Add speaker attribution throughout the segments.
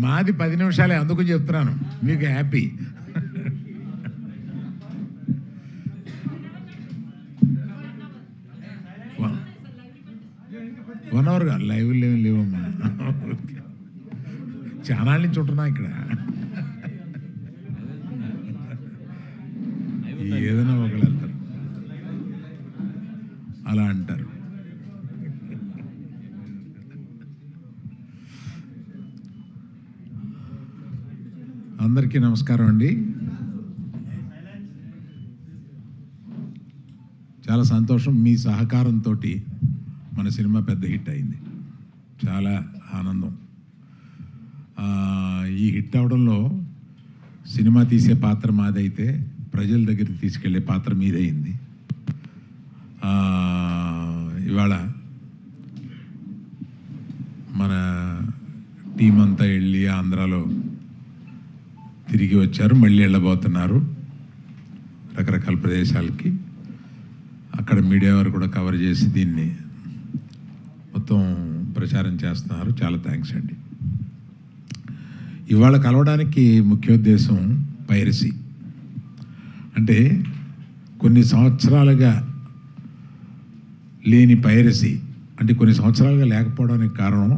Speaker 1: మాది 10 నిమిషాలే, అందుకు చెప్తున్నాను మీకు హ్యాపీ. వన్ అవర్గా లైవ్ లేవమ్మా, చాలా నుంచి ఉంటున్నా ఇక్కడ. ఏదైనా ఒకళ్ళు వెళ్తారు, అలా అంటారు. అందరికీ నమస్కారం అండి. చాలా సంతోషం, మీ సహకారంతో మన సినిమా పెద్ద హిట్ అయింది. చాలా ఆనందం. ఈ హిట్ అవడంలో సినిమా తీసే పాత్ర మాదైతే ప్రజల దగ్గరికి తీసుకెళ్లే పాత్ర మీదయింది. ఇవాళ మన టీం అంతా వెళ్ళి ఆంధ్రాలో తిరిగి వచ్చారు, మళ్ళీ వెళ్ళబోతున్నారు రకరకాల ప్రదేశాలకి. అక్కడ మీడియా వారు కూడా కవర్ చేసి దీన్ని మొత్తం ప్రచారం చేస్తున్నారు. చాలా థ్యాంక్స్ అండి. ఇవాళ కలవడానికి ముఖ్యోద్దేశం పైరసీ. అంటే కొన్ని సంవత్సరాలుగా లేని పైరసీ, అంటే కొన్ని సంవత్సరాలుగా లేకపోవడానికి కారణం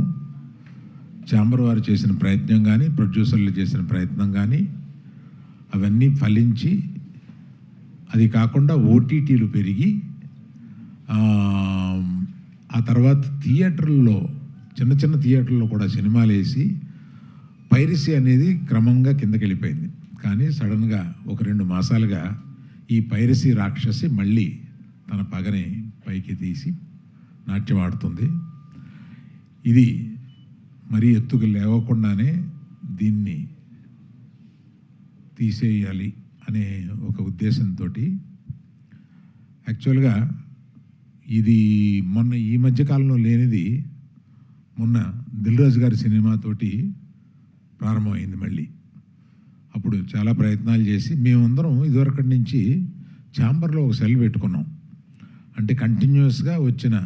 Speaker 1: ఛాంబర్ వారు చేసిన ప్రయత్నం కానీ, ప్రొడ్యూసర్లు చేసిన ప్రయత్నం కానీ, అవన్నీ ఫలించి, అది కాకుండా ఓటీటీలు పెరిగి, ఆ తర్వాత థియేటర్లలో, చిన్న చిన్న థియేటర్లో కూడా సినిమాలు వేసి పైరసీ అనేది క్రమంగా కిందకి వెళ్ళిపోయింది. కానీ సడన్గా ఒక 2 మాసాలుగా ఈ పైరసీ రాక్షసి మళ్ళీ తన పగని పైకి తీసి నాట్యం ఆడుతుంది. ఇది మరీ ఎత్తుకు లేవకుండానే దీన్ని తీసేయాలి అనే ఒక ఉద్దేశంతో, యాక్చువల్గా ఇది మొన్న ఈ మధ్యకాలంలో లేనిది మొన్న దిల్ రాజు గారి సినిమాతోటి ప్రారంభమైంది మళ్ళీ. అప్పుడు చాలా ప్రయత్నాలు చేసి మేమందరం ఇదివరకటి నుంచి ఛాంబర్లో ఒక సెల్ పెట్టుకున్నాం. అంటే కంటిన్యూస్గా వచ్చిన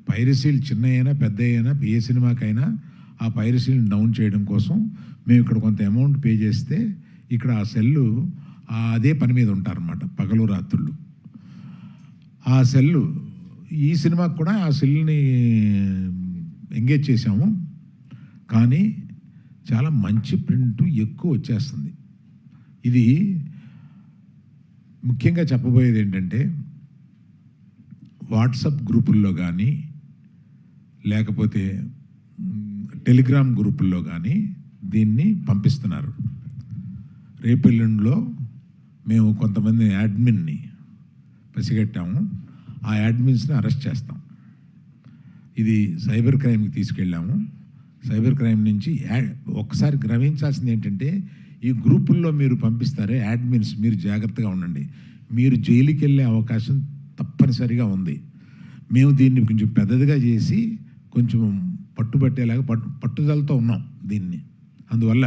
Speaker 1: పైరసీలు చిన్న అయినా పెద్ద అయినా ఏ సినిమాకైనా ఆ పైరసీలను డౌన్ చేయడం కోసం మేము ఇక్కడ కొంత అమౌంట్ పే చేస్తే ఇక్కడ ఆ సెల్లు అదే పని మీద ఉంటారన్నమాట, పగలు రాత్రుళ్ళు. ఆ సెల్లు ఈ సినిమాకి కూడా ఆ సెల్ని ఎంగేజ్ చేశాము. కానీ చాలా మంచి ప్రింట్ ఎక్కువ వచ్చేస్తుంది. ఇది ముఖ్యంగా చెప్పబోయేది ఏంటంటే, వాట్సాప్ గ్రూపుల్లో కానీ లేకపోతే టెలిగ్రామ్ గ్రూపుల్లో కానీ దీన్ని పంపిస్తున్నారు. రేపెల్లుండిలో మేము కొంతమంది యాడ్మిన్ని పసిగట్టాము. ఆ యాడ్మిన్స్ని అరెస్ట్ చేస్తాం. ఇది సైబర్ క్రైమ్కి తీసుకెళ్ళాము. సైబర్ క్రైమ్ నుంచి ఒక్కసారి గ్రహించాల్సింది ఏంటంటే, ఈ గ్రూపుల్లో మీరు పంపిస్తారే యాడ్మిన్స్, మీరు జాగ్రత్తగా ఉండండి. మీరు జైలుకి వెళ్ళే అవకాశం తప్పనిసరిగా ఉంది. మేము దీన్ని కొంచెం పెద్దదిగా చేసి కొంచెం పట్టుబట్టేలాగా పట్టుదలతో ఉన్నాం దీన్ని. అందువల్ల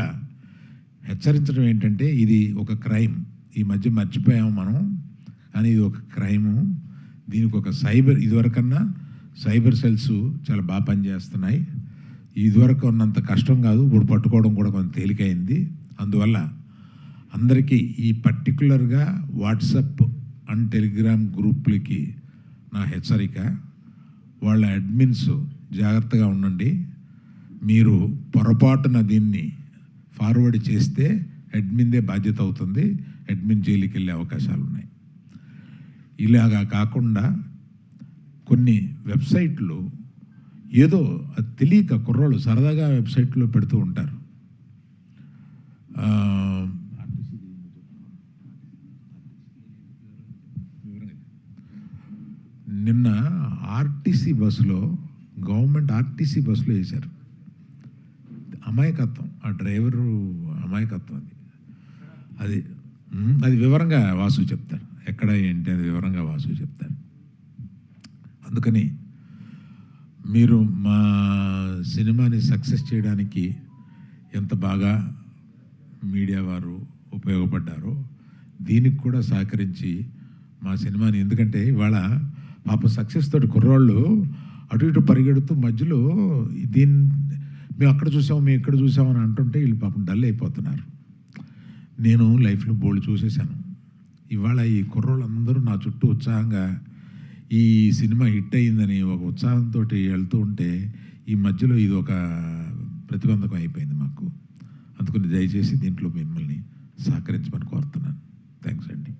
Speaker 1: హెచ్చరించడం ఏంటంటే, ఇది ఒక క్రైమ్. ఈ మధ్య మర్చిపోయాము మనం, కానీ ఇది ఒక క్రైము. దీనికి ఒక ఇదివరకన్నా సైబర్ సెల్స్ చాలా బాగా పనిచేస్తున్నాయి. ఇదివరకు ఉన్నంత కష్టం కాదు, ఇప్పుడు పట్టుకోవడం కూడా కొంచెం తేలికైంది. అందువల్ల అందరికీ ఈ పర్టికులర్గా వాట్సాప్ అండ్ టెలిగ్రామ్ గ్రూపులకి నా హెచ్చరిక, వాళ్ళ అడ్మిన్స్ జాగ్రత్తగా ఉండండి. మీరు పొరపాటున దీన్ని ఫార్వర్డ్ చేస్తే అడ్మిన్దే బాధ్యత అవుతుంది. అడ్మిన్ జైలుకి వెళ్ళే అవకాశాలు ఉన్నాయి. ఇలాగా కాకుండా కొన్ని వెబ్సైట్లు ఏదో అది తెలియక కుర్రోళ్ళు సరదాగా వెబ్సైట్లో పెడుతూ ఉంటారు. నిన్న ఆర్టీసీ బస్సులో, గవర్నమెంట్ ఆర్టీసీ బస్సులో వేశారు. అమాయకత్వం, ఆ డ్రైవరు అమాయకత్వం. అది అది వివరంగా వాసు చెప్తారు, ఎక్కడ ఏంటి అది వివరంగా వాసు చెప్తారు. అందుకని మీరు మా సినిమాని సక్సెస్ చేయడానికి ఎంత బాగా మీడియా వారు ఉపయోగపడ్డారో దీనికి కూడా సహకరించి మా సినిమాని, ఎందుకంటే ఇవాళ పాప సక్సెస్ తోటి కుర్రాళ్ళు అటు ఇటు పరిగెడుతూ మధ్యలో మేము అక్కడ చూసాము మేము ఇక్కడ చూసాము అని అంటుంటే వీళ్ళు పాపం డల్ అయిపోతున్నారు. నేను లైఫ్లో బోల్డ్ చూసేశాను. ఇవాళ ఈ కుర్రోళ్ళందరూ నా చుట్టూ ఉత్సాహంగా ఈ సినిమా హిట్ అయ్యిందని ఒక ఉత్సాహంతో వెళ్తూ ఉంటే ఈ మధ్యలో ఇది ఒక ప్రతిబంధకం అయిపోయింది మాకు. అందుకని దయచేసి దీంట్లో మిమ్మల్ని సహకరించమని కోరుతున్నాను. థ్యాంక్స్ అండి.